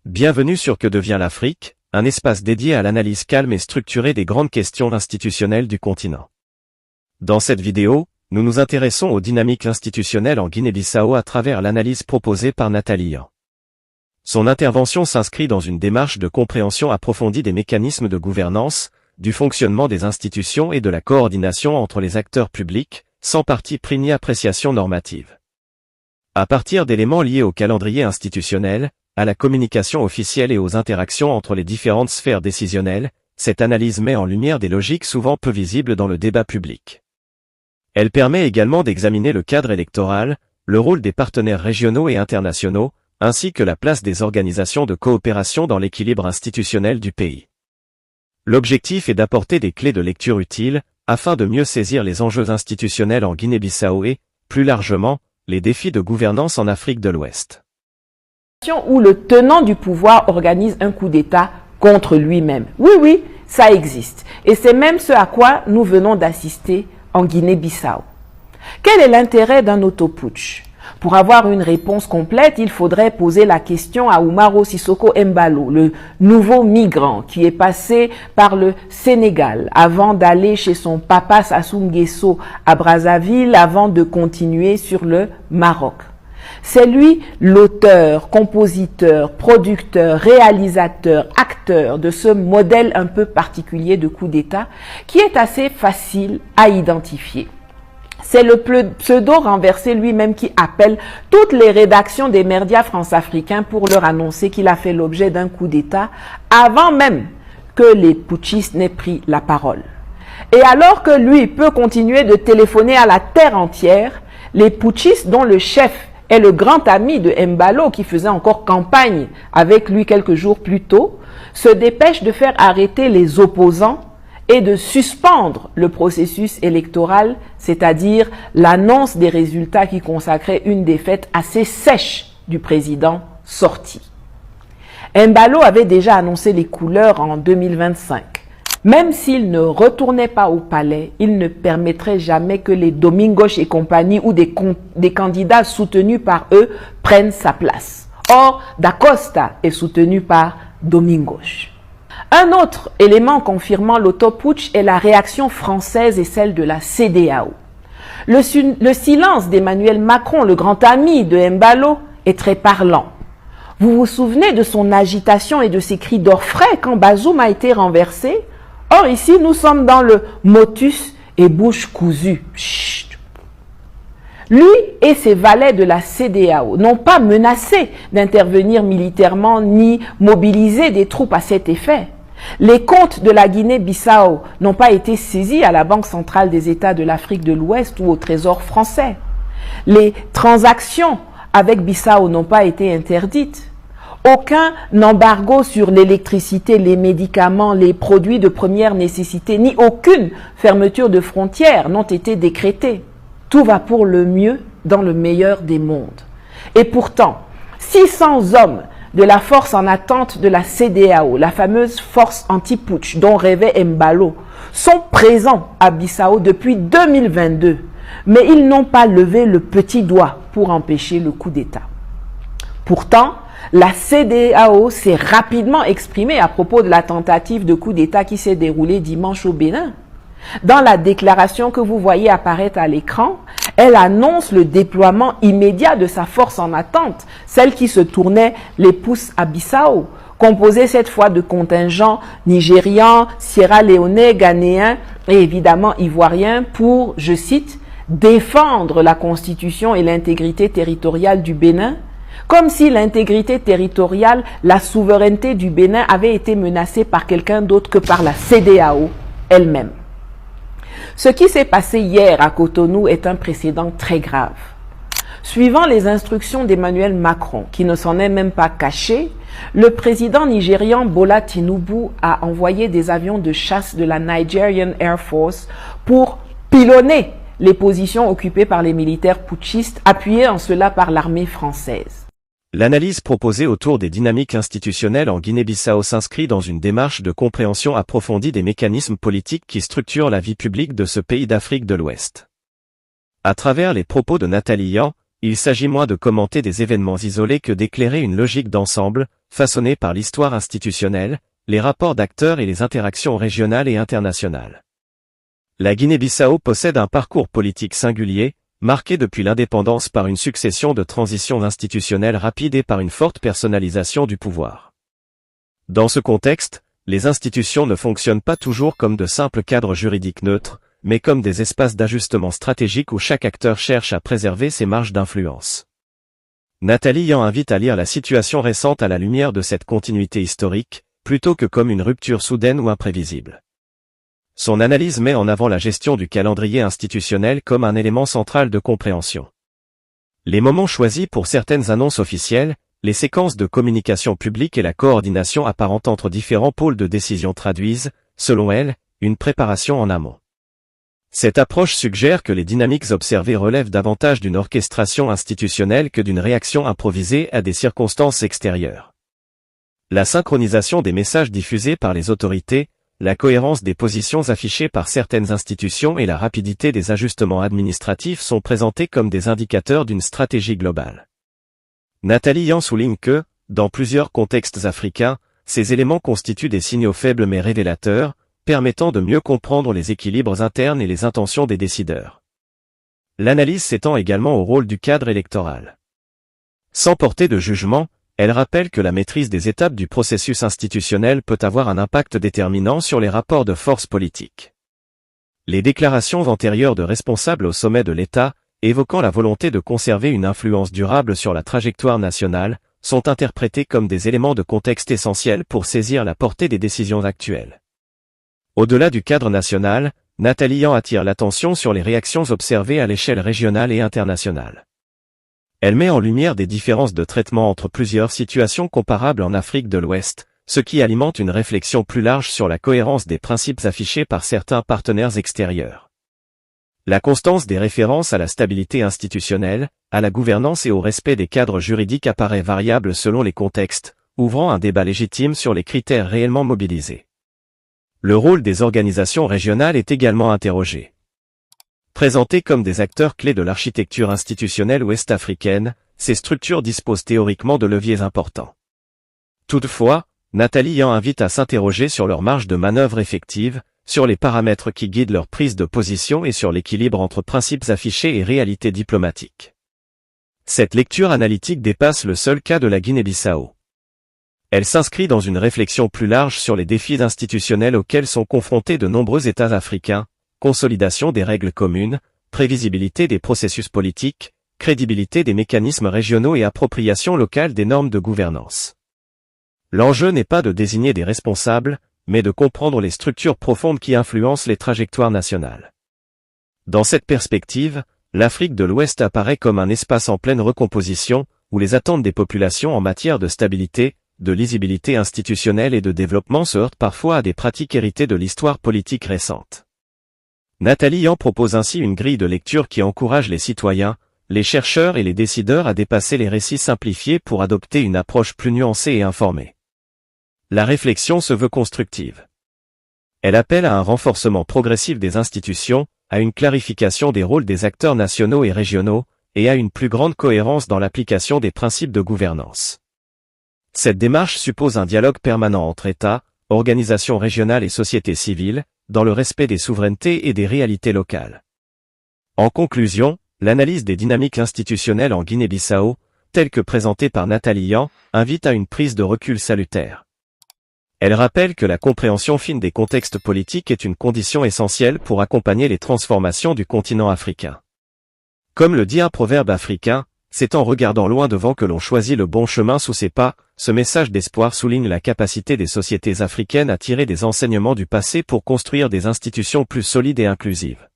Bienvenue sur Que devient l'Afrique, un espace dédié à l'analyse calme et structurée des grandes questions institutionnelles du continent. Dans cette vidéo, nous nous intéressons aux dynamiques institutionnelles en Guinée-Bissau à travers l'analyse proposée par Nathalie Yan. Son intervention s'inscrit dans une démarche de compréhension approfondie des mécanismes de gouvernance, du fonctionnement des institutions et de la coordination entre les acteurs publics, sans parti pris ni appréciation normative. À partir d'éléments liés au calendrier institutionnel, à la communication officielle et aux interactions entre les différentes sphères décisionnelles, cette analyse met en lumière des logiques souvent peu visibles dans le débat public. Elle permet également d'examiner le cadre électoral, le rôle des partenaires régionaux et internationaux, ainsi que la place des organisations de coopération dans l'équilibre institutionnel du pays. L'objectif est d'apporter des clés de lecture utiles, afin de mieux saisir les enjeux institutionnels en Guinée-Bissau et, plus largement, les défis de gouvernance en Afrique de l'Ouest. Où le tenant du pouvoir organise un coup d'État contre lui-même. Oui, ça existe. Et c'est même ce à quoi nous venons d'assister en Guinée-Bissau. Quel est l'intérêt d'un autoputsch? Pour avoir une réponse complète, il faudrait poser la question à Umaro Sissoko Embalo, le nouveau migrant qui est passé par le Sénégal avant d'aller chez son papa Sassou Nguesso à Brazzaville avant de continuer sur le Maroc. C'est lui l'auteur, compositeur, producteur, réalisateur, acteur de ce modèle un peu particulier de coup d'État qui est assez facile à identifier. C'est le pseudo renversé lui-même qui appelle toutes les rédactions des médias france-africains pour leur annoncer qu'il a fait l'objet d'un coup d'État avant même que les putschistes n'aient pris la parole. Et alors que lui peut continuer de téléphoner à la terre entière, les putschistes dont le chef est le grand ami de Embalo qui faisait encore campagne avec lui quelques jours plus tôt, se dépêchent de faire arrêter les opposants et de suspendre le processus électoral, c'est-à-dire l'annonce des résultats qui consacrait une défaite assez sèche du président sorti. Embalo avait déjà annoncé les couleurs en 2025. Même s'il ne retournait pas au palais, il ne permettrait jamais que les Domingos et compagnie ou des candidats soutenus par eux prennent sa place. Or, Da Costa est soutenu par Domingos. Un autre élément confirmant l'autoputsch est la réaction française et celle de la CEDEAO. Le silence d'Emmanuel Macron, le grand ami de Embalo, est très parlant. Vous vous souvenez de son agitation et de ses cris d'orfraie quand Bazoum a été renversé? Or ici, nous sommes dans le motus et bouche cousue. Chut. Lui et ses valets de la CEDEAO n'ont pas menacé d'intervenir militairement ni mobiliser des troupes à cet effet. Les comptes de la Guinée-Bissau n'ont pas été saisis à la Banque centrale des États de l'Afrique de l'Ouest ou au Trésor français. Les transactions avec Bissau n'ont pas été interdites. Aucun embargo sur l'électricité, les médicaments, les produits de première nécessité, ni aucune fermeture de frontières n'ont été décrétées. Tout va pour le mieux dans le meilleur des mondes. Et pourtant, 600 hommes de la force en attente de la CEDEAO, la fameuse force anti-putsch dont rêvait Embalo, sont présents à Bissau depuis 2022. Mais ils n'ont pas levé le petit doigt pour empêcher le coup d'État. Pourtant, la CEDEAO s'est rapidement exprimée à propos de la tentative de coup d'État qui s'est déroulée dimanche au Bénin. Dans la déclaration que vous voyez apparaître à l'écran, elle annonce le déploiement immédiat de sa force en attente, celle qui se tournait les pouces à Bissau, composée cette fois de contingents nigérians, sierra-léonais, ghanéens et évidemment ivoiriens pour, je cite, défendre la constitution et l'intégrité territoriale du Bénin, comme si l'intégrité territoriale, la souveraineté du Bénin avait été menacée par quelqu'un d'autre que par la CEDEAO elle-même. Ce qui s'est passé hier à Cotonou est un précédent très grave. Suivant les instructions d'Emmanuel Macron, qui ne s'en est même pas caché, le président nigérian Bola Tinubu a envoyé des avions de chasse de la Nigerian Air Force pour pilonner les positions occupées par les militaires putschistes, appuyés en cela par l'armée française. L'analyse proposée autour des dynamiques institutionnelles en Guinée-Bissau s'inscrit dans une démarche de compréhension approfondie des mécanismes politiques qui structurent la vie publique de ce pays d'Afrique de l'Ouest. À travers les propos de Nathalie Yan, il s'agit moins de commenter des événements isolés que d'éclairer une logique d'ensemble, façonnée par l'histoire institutionnelle, les rapports d'acteurs et les interactions régionales et internationales. La Guinée-Bissau possède un parcours politique singulier, marqué depuis l'indépendance par une succession de transitions institutionnelles rapides et par une forte personnalisation du pouvoir. Dans ce contexte, les institutions ne fonctionnent pas toujours comme de simples cadres juridiques neutres, mais comme des espaces d'ajustement stratégique où chaque acteur cherche à préserver ses marges d'influence. Nathalie Yan invite à lire la situation récente à la lumière de cette continuité historique, plutôt que comme une rupture soudaine ou imprévisible. Son analyse met en avant la gestion du calendrier institutionnel comme un élément central de compréhension. Les moments choisis pour certaines annonces officielles, les séquences de communication publique et la coordination apparente entre différents pôles de décision traduisent, selon elle, une préparation en amont. Cette approche suggère que les dynamiques observées relèvent davantage d'une orchestration institutionnelle que d'une réaction improvisée à des circonstances extérieures. La synchronisation des messages diffusés par les autorités, la cohérence des positions affichées par certaines institutions et la rapidité des ajustements administratifs sont présentés comme des indicateurs d'une stratégie globale. Nathalie Yan souligne que, dans plusieurs contextes africains, ces éléments constituent des signaux faibles mais révélateurs, permettant de mieux comprendre les équilibres internes et les intentions des décideurs. L'analyse s'étend également au rôle du cadre électoral. Sans porter de jugement, elle rappelle que la maîtrise des étapes du processus institutionnel peut avoir un impact déterminant sur les rapports de force politiques. Les déclarations antérieures de responsables au sommet de l'État, évoquant la volonté de conserver une influence durable sur la trajectoire nationale, sont interprétées comme des éléments de contexte essentiels pour saisir la portée des décisions actuelles. Au-delà du cadre national, Nathalie Yan attire l'attention sur les réactions observées à l'échelle régionale et internationale. Elle met en lumière des différences de traitement entre plusieurs situations comparables en Afrique de l'Ouest, ce qui alimente une réflexion plus large sur la cohérence des principes affichés par certains partenaires extérieurs. La constance des références à la stabilité institutionnelle, à la gouvernance et au respect des cadres juridiques apparaît variable selon les contextes, ouvrant un débat légitime sur les critères réellement mobilisés. Le rôle des organisations régionales est également interrogé. Présentées comme des acteurs clés de l'architecture institutionnelle ouest-africaine, ces structures disposent théoriquement de leviers importants. Toutefois, Nathalie Yan invite à s'interroger sur leur marge de manœuvre effective, sur les paramètres qui guident leur prise de position et sur l'équilibre entre principes affichés et réalité diplomatique. Cette lecture analytique dépasse le seul cas de la Guinée-Bissau. Elle s'inscrit dans une réflexion plus large sur les défis institutionnels auxquels sont confrontés de nombreux États africains, consolidation des règles communes, prévisibilité des processus politiques, crédibilité des mécanismes régionaux et appropriation locale des normes de gouvernance. L'enjeu n'est pas de désigner des responsables, mais de comprendre les structures profondes qui influencent les trajectoires nationales. Dans cette perspective, l'Afrique de l'Ouest apparaît comme un espace en pleine recomposition, où les attentes des populations en matière de stabilité, de lisibilité institutionnelle et de développement se heurtent parfois à des pratiques héritées de l'histoire politique récente. Nathalie Yan propose ainsi une grille de lecture qui encourage les citoyens, les chercheurs et les décideurs à dépasser les récits simplifiés pour adopter une approche plus nuancée et informée. La réflexion se veut constructive. Elle appelle à un renforcement progressif des institutions, à une clarification des rôles des acteurs nationaux et régionaux, et à une plus grande cohérence dans l'application des principes de gouvernance. Cette démarche suppose un dialogue permanent entre États, organisations régionales et sociétés civiles, dans le respect des souverainetés et des réalités locales. En conclusion, l'analyse des dynamiques institutionnelles en Guinée-Bissau, telle que présentée par Nathalie Yan, invite à une prise de recul salutaire. Elle rappelle que la compréhension fine des contextes politiques est une condition essentielle pour accompagner les transformations du continent africain. Comme le dit un proverbe africain, c'est en regardant loin devant que l'on choisit le bon chemin sous ses pas. Ce message d'espoir souligne la capacité des sociétés africaines à tirer des enseignements du passé pour construire des institutions plus solides et inclusives.